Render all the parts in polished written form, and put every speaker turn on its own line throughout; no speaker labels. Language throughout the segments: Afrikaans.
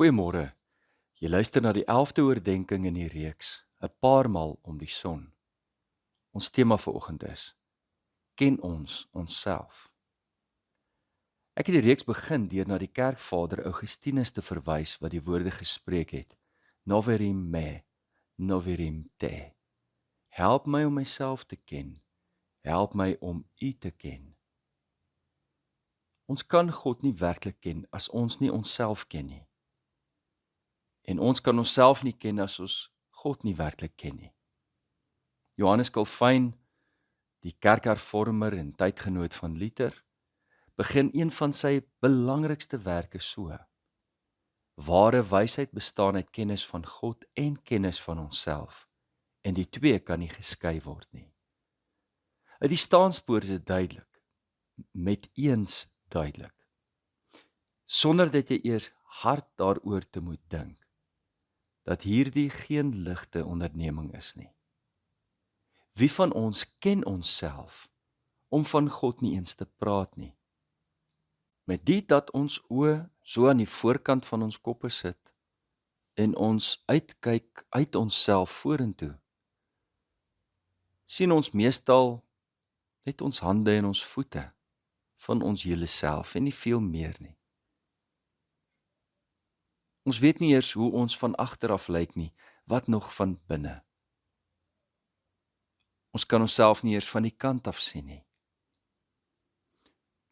Goeiemôre. Jy luister na die 11de oordeenking in die reeks, 'n paar maal om die son. Ons tema vanoggend is: Ken ons onsself? Ek het die reeks begin deur na die kerkvader Augustinus te verwys wat die woorde gespreek het: Noverim me, noverim te. Help my om myself te ken. Help my om U te ken. Ons kan God nie werklik ken as ons nie onsself ken nie. En ons kan onsself nie ken as ons God nie werklik ken nie. Johannes Calvijn, die kerkhervormer en tydgenoot van Luther, begin een van sy belangrikste werke so: Ware wysheid bestaan uit kennis van God en kennis van onsself, en die twee kan nie geskei word nie. Uit die staanspoor is dit duidelik, met eens duidelik, sonder dat jy eers hard daaroor te moet dink, dat hierdie geen ligte onderneming is nie. Wie van ons ken onsself om van God nie eens te praat nie? Met dit dat ons oë so aan die voorkant van ons koppe sit en ons uitkyk uit onsself vorentoe, sien ons meestal net ons hande en ons voete van ons hele self en nie veel meer nie. Ons weet nie eers hoe ons van agteraf lyk nie, wat nog van binne. Ons kan onsself nie eers van die kant af sien nie.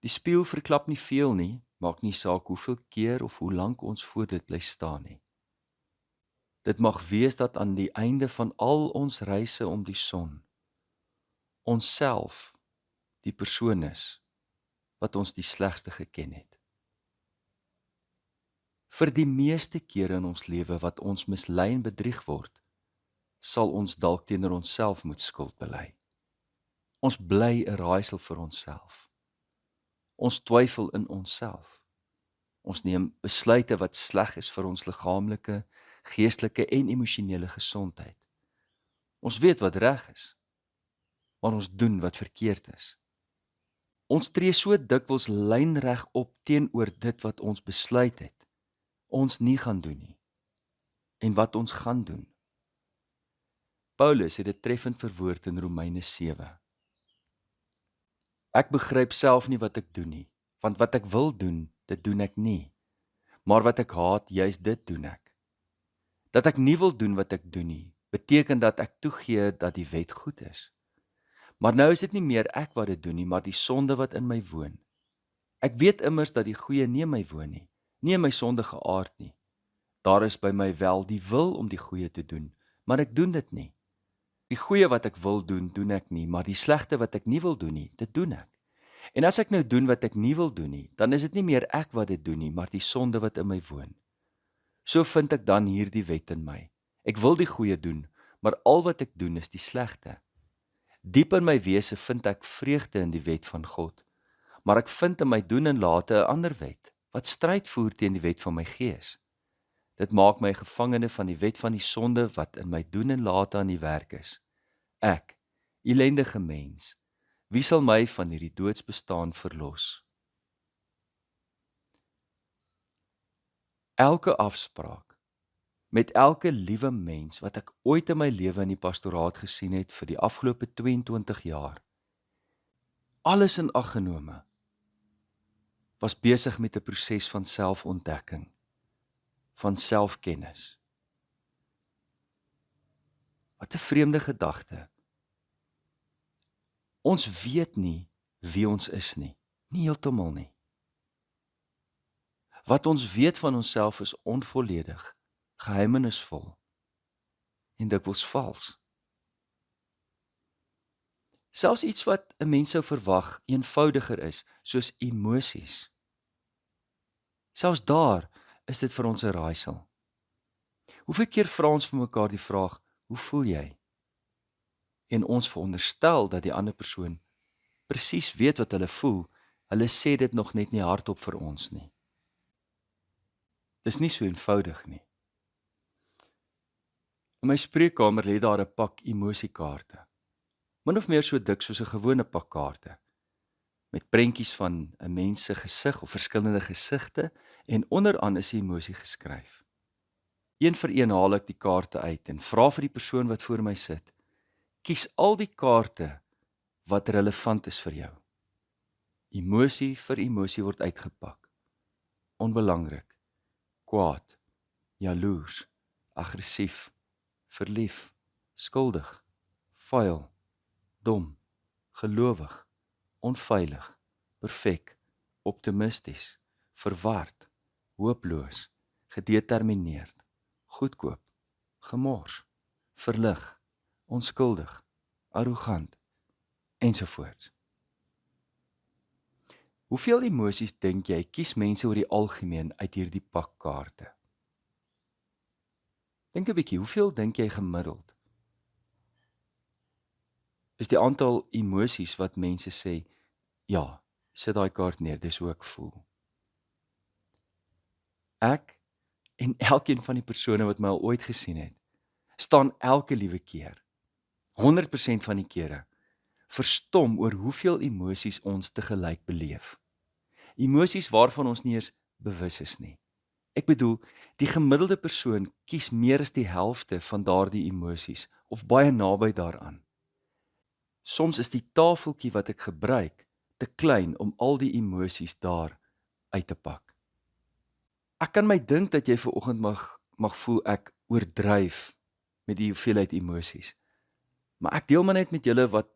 Die spieël verklap nie veel nie, maak nie saak hoeveel keer of hoe lank ons voor dit bly staan nie. Dit mag wees dat aan die einde van al ons reise om die son, onsself die persoon is wat ons die slegste geken het. Vir die meeste kere in ons lewe wat ons mislei en bedrieg word, sal ons dalk teenoor onsself moet skuld bely. Ons bly 'n raaisel vir onsself. Ons twyfel in onsself. Ons neem besluite wat sleg is vir ons liggaamlike, geestelike en emosionele gesondheid. Ons weet wat reg is, maar ons doen wat verkeerd is. Ons tree so dikwels lynreg op teenoor dit wat ons besluit het ons nie gaan doen nie, en wat ons gaan doen. Paulus het dit treffend verwoord in Romeine 7. Ek begryp self nie wat ek doen nie, want wat ek wil doen, dit doen ek nie. Maar wat ek haat, juis dit doen ek. Dat ek nie wil doen wat ek doen nie, beteken dat ek toegee dat die wet goed is. Maar nou is dit nie meer ek wat dit doen nie, maar die sonde wat in my woon. Ek weet immers dat die goeie nie in my woon nie, nie in my sondige aard nie. Daar is by my wel die wil om die goeie te doen, maar ek doen dit nie. Die goeie wat ek wil doen, doen ek nie, maar die slegte wat ek nie wil doen nie, dit doen ek. En as ek nou doen wat ek nie wil doen nie, dan is dit nie meer ek wat dit doen nie, maar die sonde wat in my woon. So vind ek dan hierdie wet in my. Ek wil die goeie doen, maar al wat ek doen is die slegte. Diep in my wese vind ek vreugde in die wet van God, maar ek vind in my doen en late 'n ander wet, wat stryd voer teen die wet van my gees. Dit maak my gevangene van die wet van die sonde wat in my doen en late aan die werk is. Ek, ellendige mens, wie sal my van hierdie doodsbestaan verlos? Elke afspraak met elke liewe mens wat ek ooit in my lewe in die pastoraat gesien het vir die afgelope 22 jaar, alles in ag genome, was besig met 'n proses van selfontdekking, van selfkennis. Wat 'n vreemde gedagte. Ons weet nie wie ons is nie, nie heeltemal nie. Wat ons weet van onsself is onvolledig, geheimenisvol en dikwels vals. Selfs iets wat 'n mens sou verwag eenvoudiger is, soos emosies. Selfs daar is dit vir ons 'n raaisel. Hoeveel keer vra ons vir mekaar die vraag, hoe voel jy? En ons veronderstel dat die ander persoon presies weet wat hulle voel, hulle sê dit nog net nie hardop vir ons nie. Dis nie so eenvoudig nie. In my spreekkamer lê daar 'n pak emosiekaarte. Min of meer so dik soos 'n gewone pak kaarte, met prentjies van 'n mens se gesig of verskillende gesigte En onderaan is die emosie geskryf. Een vir een haal ek die kaarte uit en vra vir die persoon wat voor my sit, kies al die kaarte wat relevant is vir jou. Emosie vir emosie word uitgepak. Onbelangrik, kwaad, jaloers, aggressief, verlief, skuldig, vuil, dom, gelowig, onveilig, perfek, optimisties, verward, hooploos, gedetermineerd, goedkoop, gemors, verlig, onskuldig, arrogant, ensovoorts. Hoeveel emosies dink jy kies mense oor die algemeen uit hierdie pak kaarte? Dink 'n bietjie, hoeveel dink jy gemiddeld? Is die aantal emosies wat mense sê, ja, sit daai kaart neer, dis hoe ek voel. Ek en elkeen van die persone wat my al ooit gesien het, staan elke liewe keer, 100% van die kere, verstom oor hoeveel emosies ons tegelyk beleef. Emosies waarvan ons nie eens bewus is nie. Ek bedoel, die gemiddelde persoon kies meer as die helfte van daardie emosies, of baie naby daaraan. Soms is die tafeltjie wat ek gebruik te klein om al die emosies daar uit te pak. Ek kan my dink dat jy vanoggend mag voel ek oordryf met die hoeveelheid emosies. Maar ek deel maar net met julle wat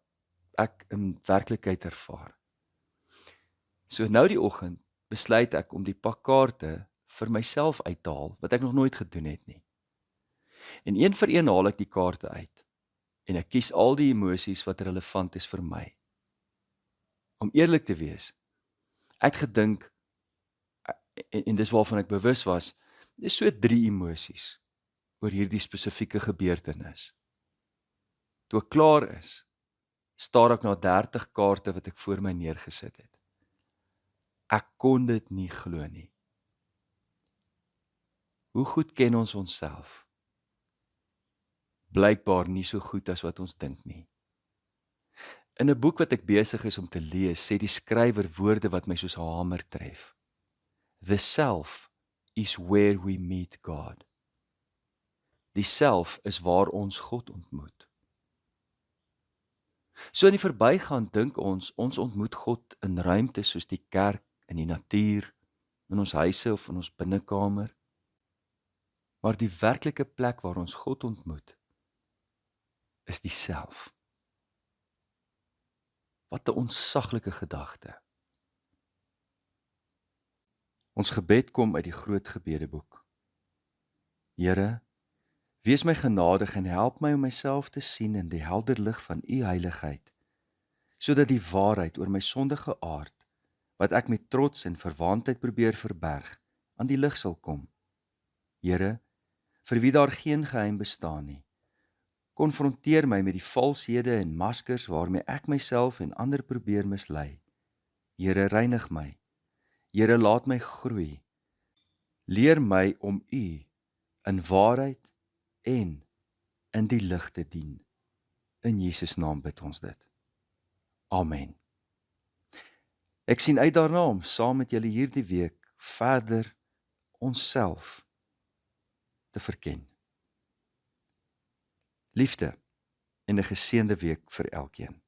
ek in werklikheid ervaar. So nou die oggend besluit ek om die pak kaarte vir myself uit te haal, wat ek nog nooit gedoen het nie. En een vir een haal ek die kaarte uit. En ek kies al die emosies wat relevant is vir my. Om eerlik te wees, ek het gedink, en dis waarvan ek bewus was, dis so 3 emosies oor hierdie spesifieke gebeurtenis. Toe ek klaar is, staar ek na 30 kaarte wat ek voor my neergesit het. Ek kon dit nie glo nie. Hoe goed ken ons onsself? Blykbaar nie so goed as wat ons dink nie. In 'n boek wat ek besig is om te lees, sê die skrywer woorde wat my soos 'n hamer tref. The self is where we meet God. Die self is waar ons God ontmoet. So in die verbygaan dink ons ontmoet God in ruimtes soos die kerk, in die natuur, in ons huise of in ons binnekamer. Maar die werklike plek waar ons God ontmoet, is die self. Wat 'n ontsaglike gedagte. Ons gebed kom uit die groot gebedeboek. Here, wees my genadig en help my om myself te sien in die helder lig van u heiligheid, sodat die waarheid oor my sondige aard, wat ek met trots en verwaandheid probeer verberg, aan die lig sal kom. Here, vir wie daar geen geheim bestaan nie, konfronteer my met die valshede en maskers waarmee ek myself en ander probeer mislei. Here, reinig my. Here, laat my groei. Leer my om u in waarheid en in die lig te dien. In Jesus naam bid ons dit. Amen. Ek sien uit daarna om saam met julle hierdie week verder onsself te verken. Liefde en 'n geseënde week vir elkeen.